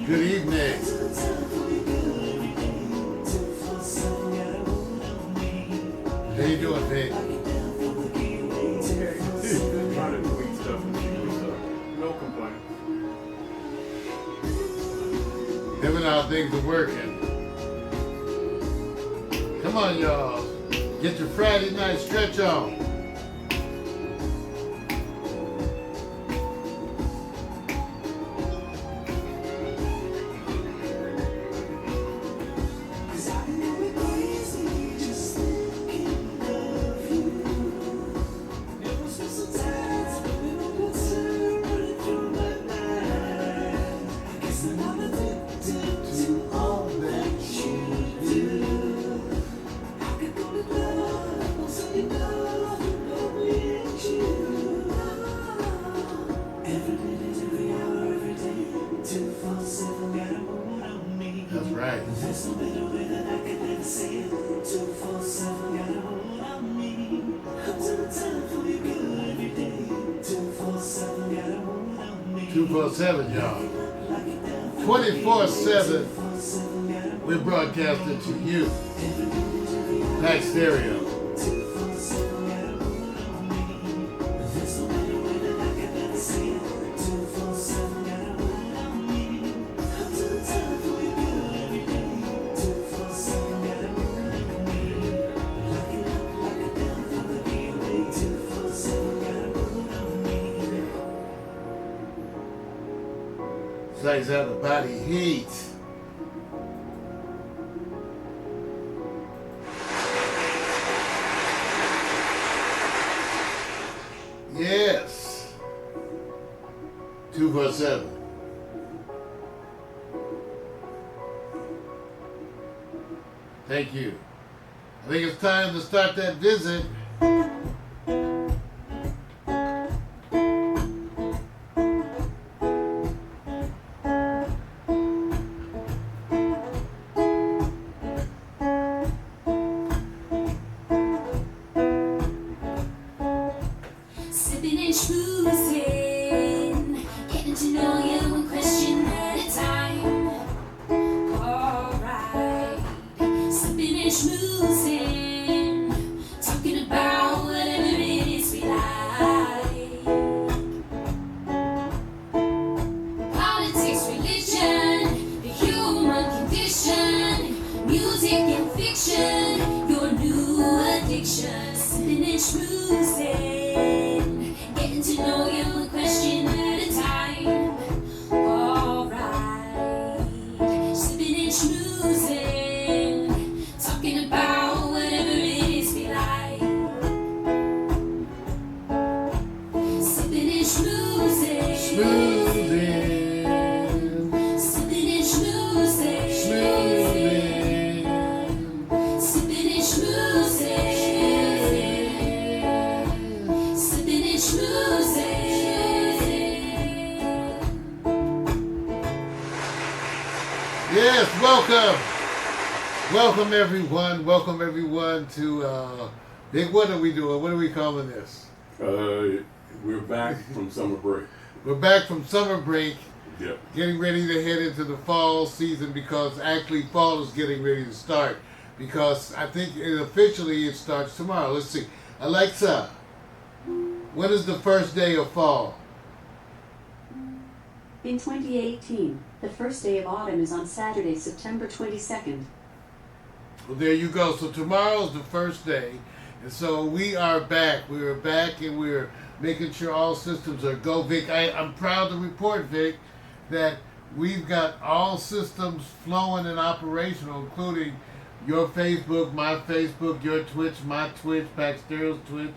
Good evening. How you doing, Vic? Trying to tweak stuff and tweak stuff. No complaints. Him and how things are working. Come on, y'all. Get your Friday night stretch on. That's right. Two 247, y'all. 24/7. We're broadcasting to you. Pack Stereo. Guys have a body heat. Yes. 247. Thank you. I think it's time to start that visit. Sipping and schmoozing, getting to know you one question at a time. Alright, sipping and schmoozing, talking about whatever it is we like. Politics, religion, the human condition, music and fiction, your new addiction. Sipping and schmoozing, getting to know you one question at a time. Alright, sipping and schmoozing, talking about whatever it is we like. Sipping and schmoozing, sipping and schmoozing, sipping and schmoozing. Yes, welcome. Welcome everyone to Big, what are we doing? What are we calling this? We're back from summer break. We're back from summer break, Yep. getting ready to head into the fall season because actually fall is getting ready to start because I think officially it starts tomorrow. Let's see. Alexa, when is the first day of fall? In 2018, the first day of autumn is on Saturday, September 22nd. Well, there you go. So tomorrow's the first day. And so we are back. We are back and we're making sure all systems are go. Vic, I'm proud to report, Vic, that we've got all systems flowing and operational, including your Facebook, my Facebook, your Twitch, my Twitch, Pack Stereo's Twitch,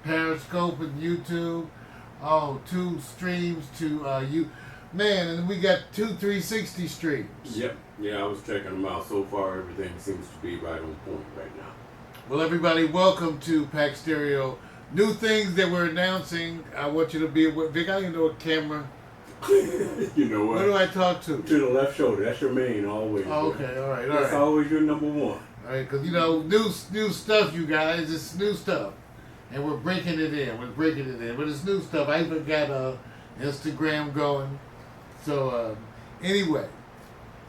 Periscope and YouTube. Oh, 2 streams to you. Man, and we got 2 360 streams. Yep. Yeah, I was checking them out. So far, everything seems to be right on point right now. Well, everybody, welcome to Pack Stereo. New things that we're announcing. I want you to be with Vic. I don't know what camera. You know what? What do I talk to? To the left shoulder. That's your main always. Oh, okay, all right, all That's right. always your number one. All right, because, you know, new stuff, you guys. It's new stuff. And we're breaking it in. But it's new stuff. I even got Instagram going. So, anyway,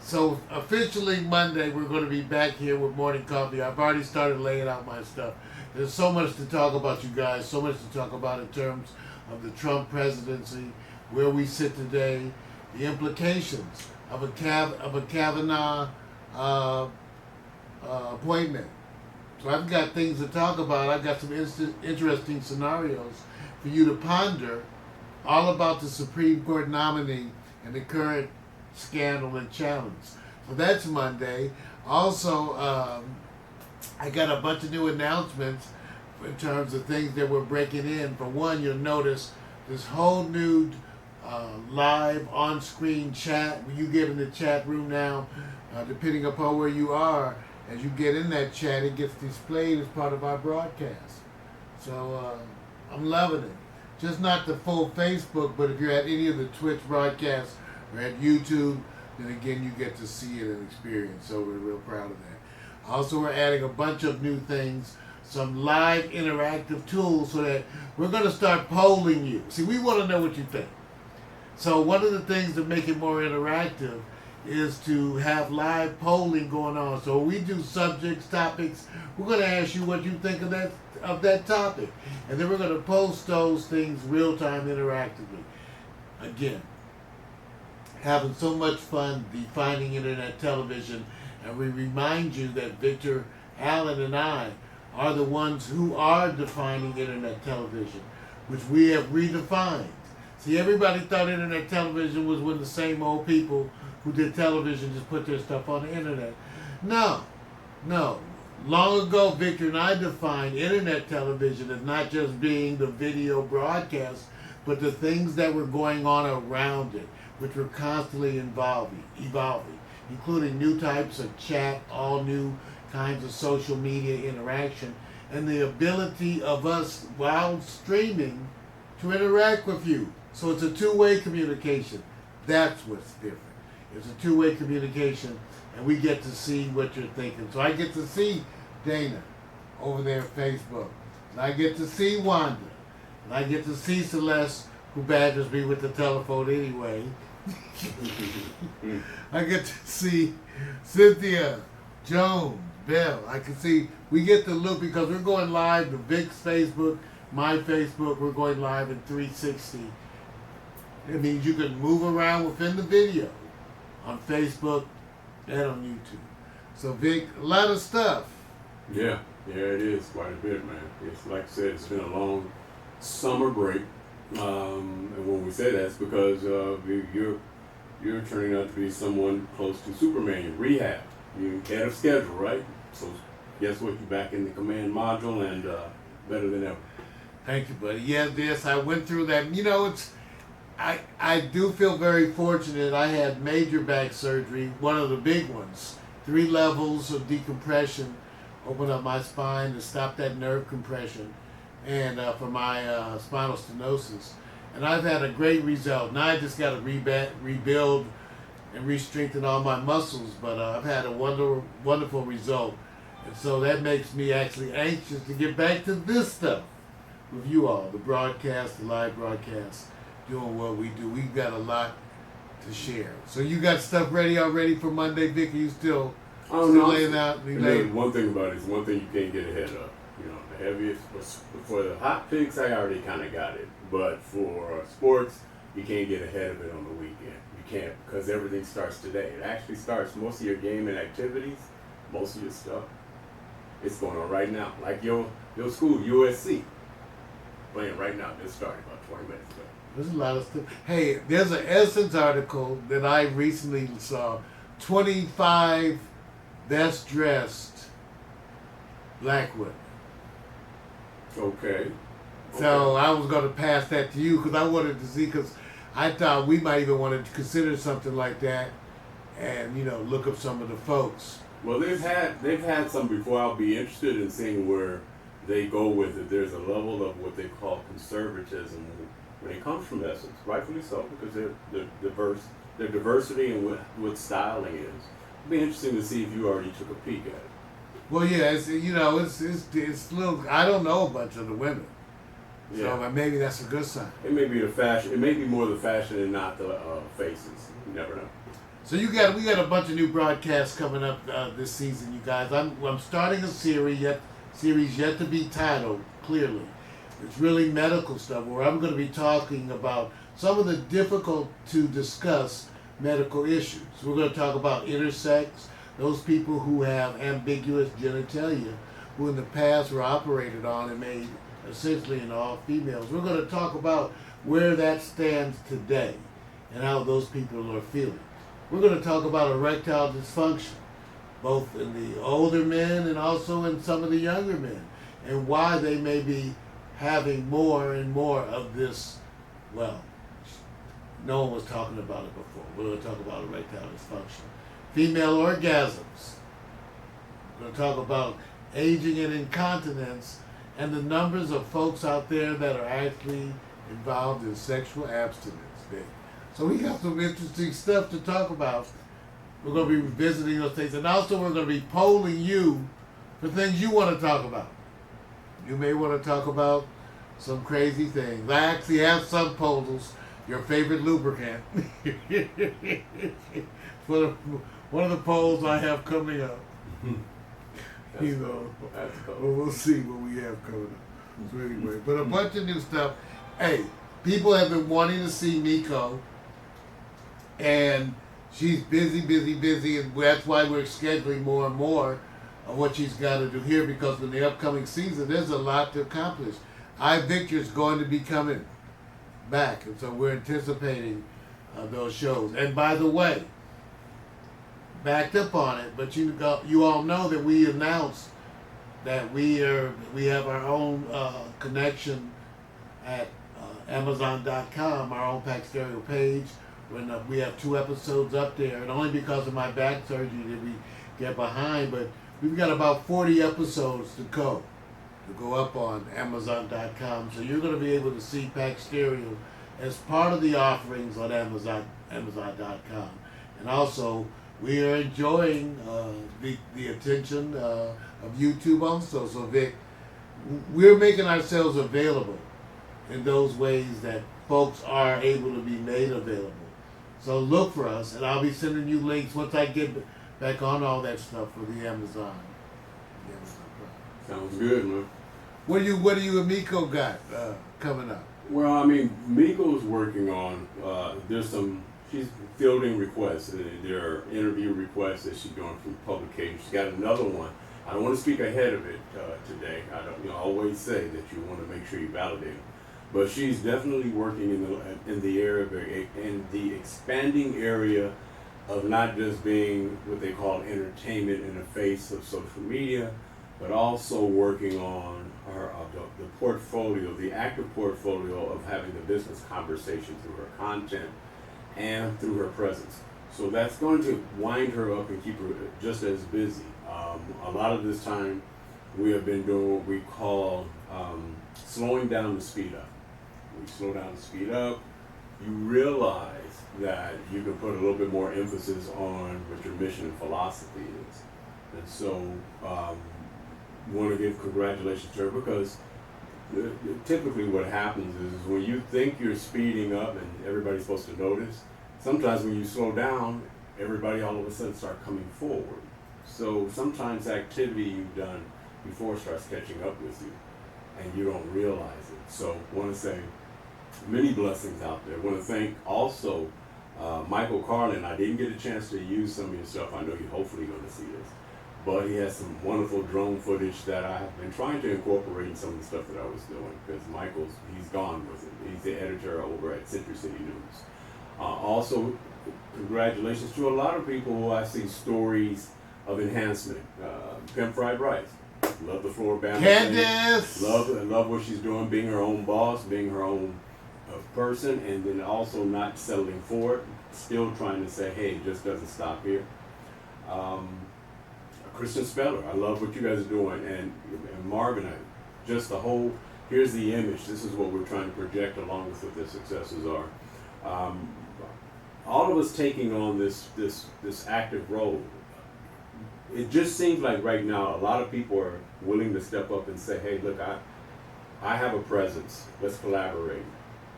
So officially Monday, we're going to be back here with Morning Coffee. I've already started laying out my stuff. There's so much to talk about, you guys. So much to talk about in terms of the Trump presidency, where we sit today, the implications of a Kavanaugh appointment. So I've got things to talk about. I've got some interesting scenarios for you to ponder, all about the Supreme Court nominee and the current scandal and challenge. So that's Monday. Also, I got a bunch of new announcements in terms of things that we're breaking in. For one, you'll notice this whole new live on-screen chat. When you get in the chat room now, depending upon where you are, as you get in that chat, it gets displayed as part of our broadcast. So I'm loving it. Just not the full Facebook, but if you're at any of the Twitch broadcasts or at YouTube, then again, you get to see it and experience. So we're real proud of that. Also, we're adding a bunch of new things, some live interactive tools, so that we're going to start polling you. See, we want to know what you think. So one of the things to make it more interactive is to have live polling going on. So we do subjects, topics. We're going to ask you what you think of that topic, and then we're going to post those things real time, interactively. Again, having so much fun defining internet television, and we remind you that Victor Allen and I are the ones who are defining internet television, which we have redefined. See, everybody thought internet television was when the same old people who did television just put their stuff on the internet. No. Long ago, Victor and I defined internet television as not just being the video broadcast, but the things that were going on around it, which were constantly evolving, including new types of chat, all new kinds of social media interaction, and the ability of us, while streaming, to interact with you. So it's a two-way communication. That's what's different. It's a two-way communication, and we get to see what you're thinking. So I get to see Dana over there on Facebook, and I get to see Wanda, and I get to see Celeste, who badgers me with the telephone anyway. I get to see Cynthia, Joan, Bell. I can see, we get to look because we're going live to Vic's Facebook, my Facebook. We're going live in 360. It means you can move around within the video on Facebook and on YouTube. So Vic, a lot of stuff. Yeah, it is quite a bit, man. It's like I said, it's been a long summer break. And when we say that, it's because you're turning out to be someone close to Superman, rehab. You're ahead of schedule, right? So guess what? You're back in the command module and better than ever. Thank you, buddy. Yes, I went through that. You know, I do feel very fortunate. I had major back surgery, one of the big ones, 3 levels of decompression, opened up my spine to stop that nerve compression, and for my spinal stenosis. And I've had a great result. Now I just got to rebuild and re-strengthen all my muscles, but I've had a wonderful result. And so that makes me actually anxious to get back to this stuff with you all, the broadcast, the live broadcast, doing what we do. We've got a lot to share. So you got stuff ready already for Monday, Vic? Are you still laying out? One thing about it is one thing you can't get ahead of. You know, the heaviest, for the hot picks, I already kind of got it. But for sports, you can't get ahead of it on the weekend. You can't, because everything starts today. It actually starts, most of your gaming activities, most of your stuff, it's going on right now. Like your school, USC, playing right now. Just started about 20 minutes ago. There's a lot of stuff. Hey, there's an Essence article that I recently saw. 25 best dressed black women. Okay. So I was going to pass that to you because I wanted to see, because I thought we might even want to consider something like that and, look up some of the folks. Well, they've had some before. I'll be interested in seeing where they go with it. There's a level of what they call conservatism when it comes from Essence, rightfully so, because they're diverse. Their diversity and what styling is. It'll be interesting to see if you already took a peek at it. Well, yeah, it's little. I don't know a bunch of the women, so maybe that's a good sign. It may be the fashion. It may be more the fashion and not the faces. You never know. So we got a bunch of new broadcasts coming up this season, you guys. I'm starting a series yet to be titled clearly. It's really medical stuff where I'm going to be talking about some of the difficult to discuss medical issues. We're going to talk about intersex, those people who have ambiguous genitalia, who in the past were operated on and made essentially into all females. We're going to talk about where that stands today and how those people are feeling. We're going to talk about erectile dysfunction, both in the older men and also in some of the younger men, and why they may be having more and more of this. Well, no one was talking about it before. We're going to talk about erectile dysfunction. Female orgasms. We're going to talk about aging and incontinence and the numbers of folks out there that are actually involved in sexual abstinence. So we got some interesting stuff to talk about. We're going to be revisiting those things. And also we're going to be polling you for things you want to talk about. You may want to talk about some crazy things. I actually have some polls. Your favorite lubricant. One of the polls I have coming up. That's cool. That's cool. Well, we'll see what we have coming up. So anyway, but a bunch of new stuff. Hey, people have been wanting to see Miko. And she's busy, and that's why we're scheduling more and more of what she's got to do here, because in the upcoming season, there's a lot to accomplish. Victor is going to be coming back, and so we're anticipating those shows. And by the way, backed up on it, but you all know that we announced that we have our own connection at Amazon.com, our own Pack Stereo page. When we have 2 episodes up there, and only because of my back surgery did we get behind, but we've got about 40 episodes to go up on Amazon.com. So you're going to be able to see Pack Stereo as part of the offerings on Amazon.com. And also, we are enjoying the attention of YouTube also. So Vic, we're making ourselves available in those ways that folks are able to be made available. So look for us, and I'll be sending you links once I get back on all that stuff for the Amazon. Sounds good, man. What do you and Miko got coming up? Well, I mean, Miko's working on, she's fielding requests. There are interview requests that she's doing from publications. She's got another one. I don't want to speak ahead of it today. I always say that you want to make sure you validate it. But she's definitely working in the area, in the expanding area of not just being what they call entertainment in the face of social media, but also working on the portfolio, the active portfolio of having the business conversation through her content and through her presence. So that's going to wind her up and keep her just as busy. A lot of this time we have been doing what we call slowing down to speed up. We slow down to speed up. You realize that you can put a little bit more emphasis on what your mission and philosophy is. And so want to give congratulations to her, because typically what happens is when you think you're speeding up and everybody's supposed to notice, sometimes when you slow down, everybody all of a sudden start coming forward. So sometimes activity you've done before starts catching up with you and you don't realize it. So I want to say many blessings out there. I want to thank also Michael Carlin. I didn't get a chance to use some of your stuff. I know you're hopefully going to see this. But he has some wonderful drone footage that I have been trying to incorporate in some of the stuff that I was doing, because he's gone with it. He's the editor over at Century City News. Also, congratulations to a lot of people who I see stories of enhancement. Pimp Fried Rice. Love the floor band. Candace! Love what she's doing, being her own boss, being her own person, and then also not settling for it. Still trying to say, hey, it just doesn't stop here. Christian Speller, I love what you guys are doing, and Marvin, just the whole, here's the image, this is what we're trying to project along with what their successes are. All of us taking on this active role, it just seems like right now a lot of people are willing to step up and say, hey, look, I have a presence, let's collaborate.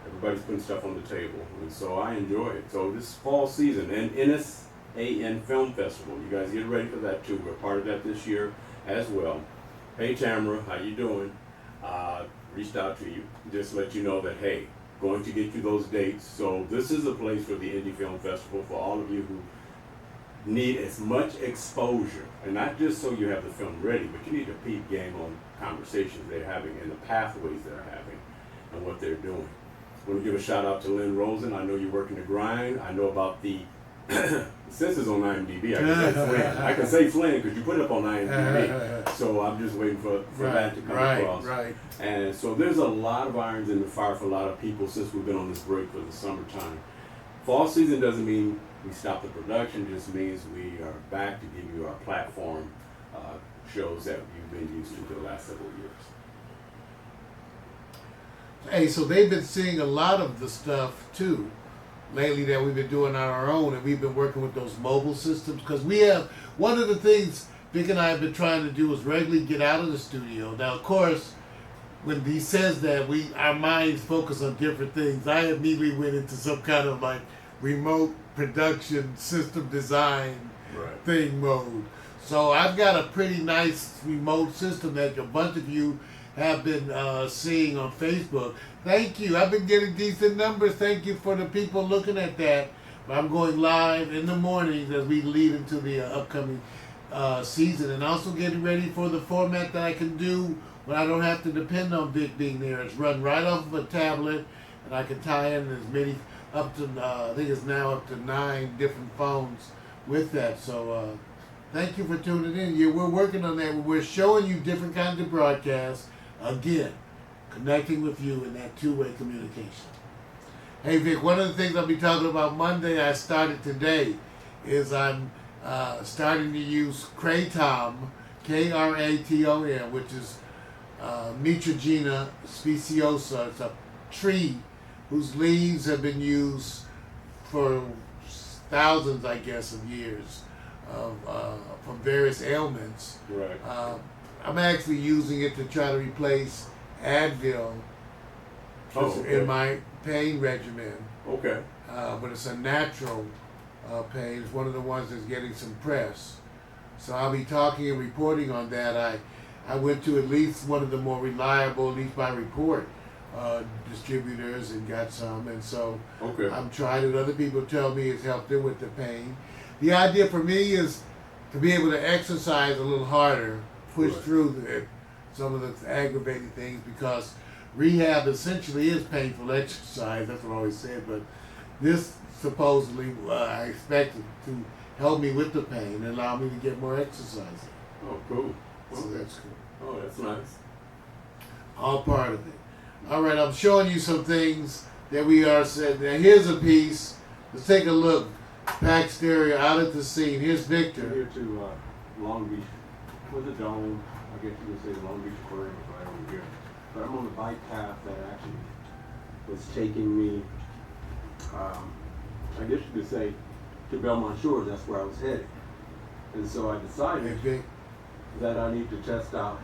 Everybody's putting stuff on the table, and so I enjoy it. So this fall season, and SCHMOOZIN Film Festival. You guys get ready for that too. We're part of that this year as well. Hey Tamara, how you doing? Reached out to you, just let you know that, hey, going to get you those dates. So this is a place for the Indie Film Festival for all of you who need as much exposure, and not just so you have the film ready, but you need a peep game on conversations they're having and the pathways they're having and what they're doing. I want to give a shout out to Lynn Rosen. I know you're working the grind. I know about the since it's on IMDb, I can say Flynn. I can say Flynn because you put it up on IMDb. So I'm just waiting for that to come across. Right. And so there's a lot of irons in the fire for a lot of people since we've been on this break for the summertime. Fall season doesn't mean we stop the production, it just means we are back to give you our platform shows that you've been used to for the last several years. Hey, so they've been seeing a lot of the stuff too lately that we've been doing on our own, and we've been working with those mobile systems because we have one of the things Vic and I have been trying to do is regularly get out of the studio. Now, of course, when he says that, our minds focus on different things. I immediately went into some kind of like remote production system design thing mode. So I've got a pretty nice remote system that a bunch of you have been seeing on Facebook. Thank you. I've been getting decent numbers. Thank you for the people looking at that. I'm going live in the mornings as we lead into the upcoming season, and also getting ready for the format that I can do when I don't have to depend on Vic being there. It's run right off of a tablet, and I can tie in as many up to I think it's now up to 9 different phones with that. So thank you for tuning in. Yeah, we're working on that. We're showing you different kinds of broadcasts. Again, connecting with you in that two-way communication. Hey Vic, one of the things I'll be talking about Monday, I started today, is I'm starting to use Kratom, Kraton, which is Mitragina speciosa. It's a tree whose leaves have been used for thousands, I guess, of years from various ailments. Right. I'm actually using it to try to replace Advil in my pain regimen. Okay. But it's a natural pain. It's one of the ones that's getting some press. So I'll be talking and reporting on that. I went to at least one of the more reliable, at least by report, distributors and got some. And so I'm trying it. Other people tell me it's helped them with the pain. The idea for me is to be able to exercise a little harder, push through some of the aggravating things, because rehab essentially is painful exercise. That's what I always said. But this supposedly, I expect it to help me with the pain and allow me to get more exercise. Oh, cool. So that's cool. Oh, that's nice. All part of it. All right, I'm showing you some things that we are said. Now here's a piece. Let's take a look. Pack stereo out at the scene. Here's Victor. Here to Long Beach, with the dome. I guess you could say Long Beach Aquarium is right over here. But I'm on the bike path that actually was taking me, I guess you could say, to Belmont Shores. That's where I was headed. And so I decided that I need to test out.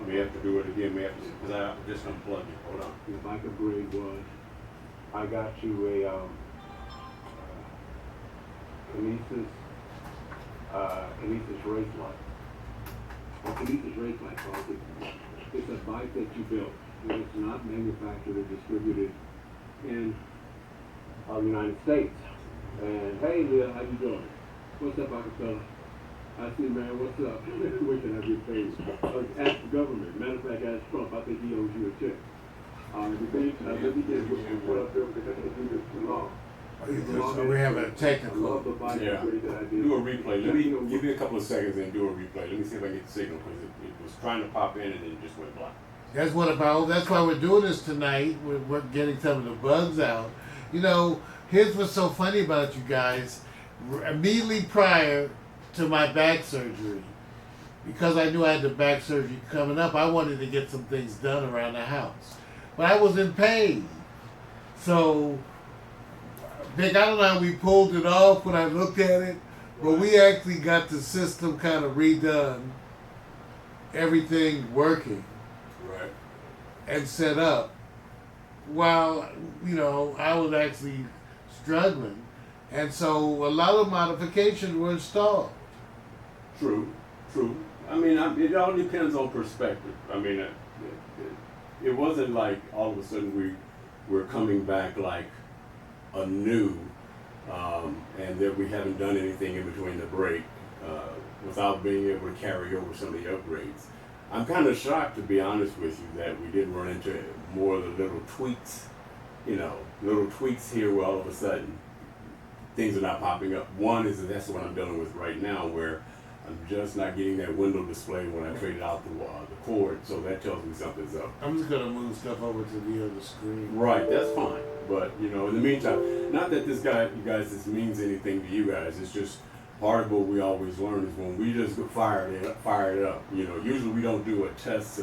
We have to do it again. We have to, because I just unplugged it. Hold on. The bike upgrade was, I got you a Kinesis race light. A Kinesis race light, folks. It's a bike that you built. And it's not manufactured or distributed in the United States. And hey, Leah, how you doing? What's up, Acapella? I see, man, what's up? We can have your face. Ask the government. Matter of fact, ask Trump. I think he owes you a check. The thing, let me just put up there because I do this too long. So we have a technical. Yeah. Do a replay. Let me give you a couple of seconds and do a replay. Let me see if I get the signal, because it was trying to pop in and then it just went black. That's why we're doing this tonight. We're getting some of the bugs out. You know, here's what's so funny about it, you guys. Immediately prior to my back surgery, because I knew I had the back surgery coming up, I wanted to get some things done around the house. But I was in pain. So, Vic, I don't know how we pulled it off when I looked at it, but we actually got the system kind of redone, everything working, and set up, while, you know, I was actually struggling. And so a lot of modifications were installed. True. I mean, it all depends on perspective. I mean, it wasn't like all of a sudden we're coming back like anew, and that we haven't done anything in between the break without being able to carry over some of the upgrades. I'm kind of shocked, to be honest with you, that we didn't run into more of the little tweaks, little tweaks here where all of a sudden things are not popping up. One is that's what I'm dealing with right now, where I'm just not getting that window display when I traded out the cord, so that tells me something's up. I'm just gonna move stuff over to the other screen. Right, that's fine. But in the meantime, not that this means anything to you guys. It's just part of what we always learn is when we just fire it up. Usually we don't do a test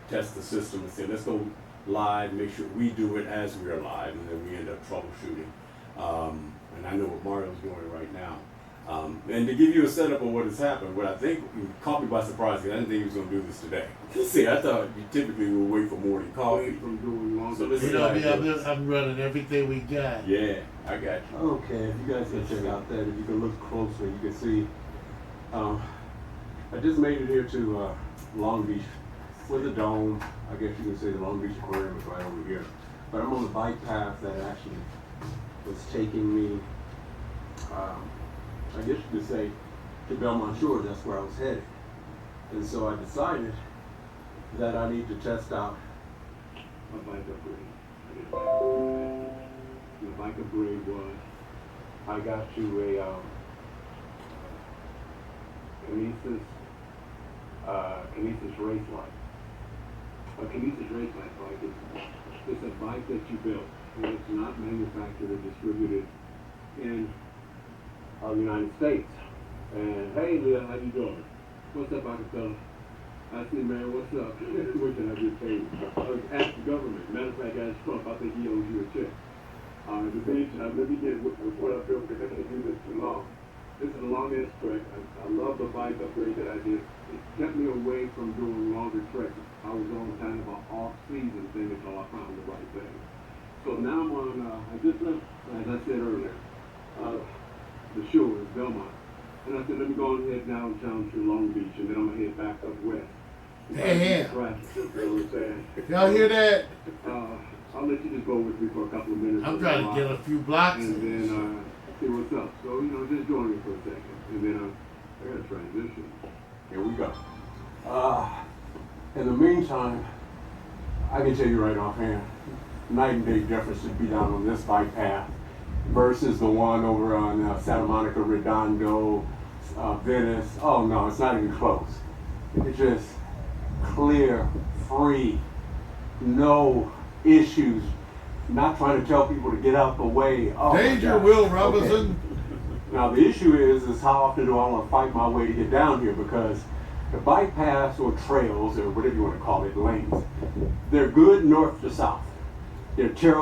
the system and say let's go live, make sure we do it as we are live, and then we end up troubleshooting. And I know what Mario's doing right now. And to give you a setup of what has happened, what I think caught me by surprise, because I didn't think he was going to do this today. See, I thought you typically would wait for morning coffee. From doing longer. So this is how it goes. I'm running everything we got. Yeah, I got you. Okay, if you guys can check out that, if you can look closer, you can see, I just made it here to Long Beach with a dome. I guess you can say the Long Beach Aquarium is right over here. But I'm on the bike path that actually was taking me, I guess you could say, to Belmont Shores. That's where I was headed. And so I decided that I need to test out A bike upgrade. The bike upgrade was, I got you a Kinesis race light. A Kinesis race light bike it's a bike that you built. And it's not manufactured or distributed in the United States. And hey, Leah, how you doing? What's up, Acapella? I see, man, what's up? What can I get paid? Ask the government. Matter of fact, ask Trump. I think he owes you a check. Let me get what I feel because I can't do this too long. This is the longest trek. I love the bike upgrade that I did. It kept me away from doing longer treks. I was on kind of an off-season thing until I found the right thing. So now I'm on, I just left, as I said earlier, the shore, Belmont. And I said, let me go and head downtown to Long Beach, and then I'm going to head back up west. Hey, Traffic, you know what I'm saying? y'all hear that? I'll let you just go with me for a couple of minutes. I'm trying to get a few blocks. And then see what's up. So, just join me for a second. And then I got to transition. Here we go. In the meantime, I can tell you right offhand, night and day difference to be down on this bike path versus the one over on Santa Monica, Redondo, Venice. Oh no, it's not even close. It's just clear, free, no issues. Not trying to tell people to get out the way. Oh, Danger, Will Robinson. Okay. Now the issue is how often do I want to fight my way to get down here, because the bike paths or trails or whatever you want to call it, lanes, they're good north to south. They're terrible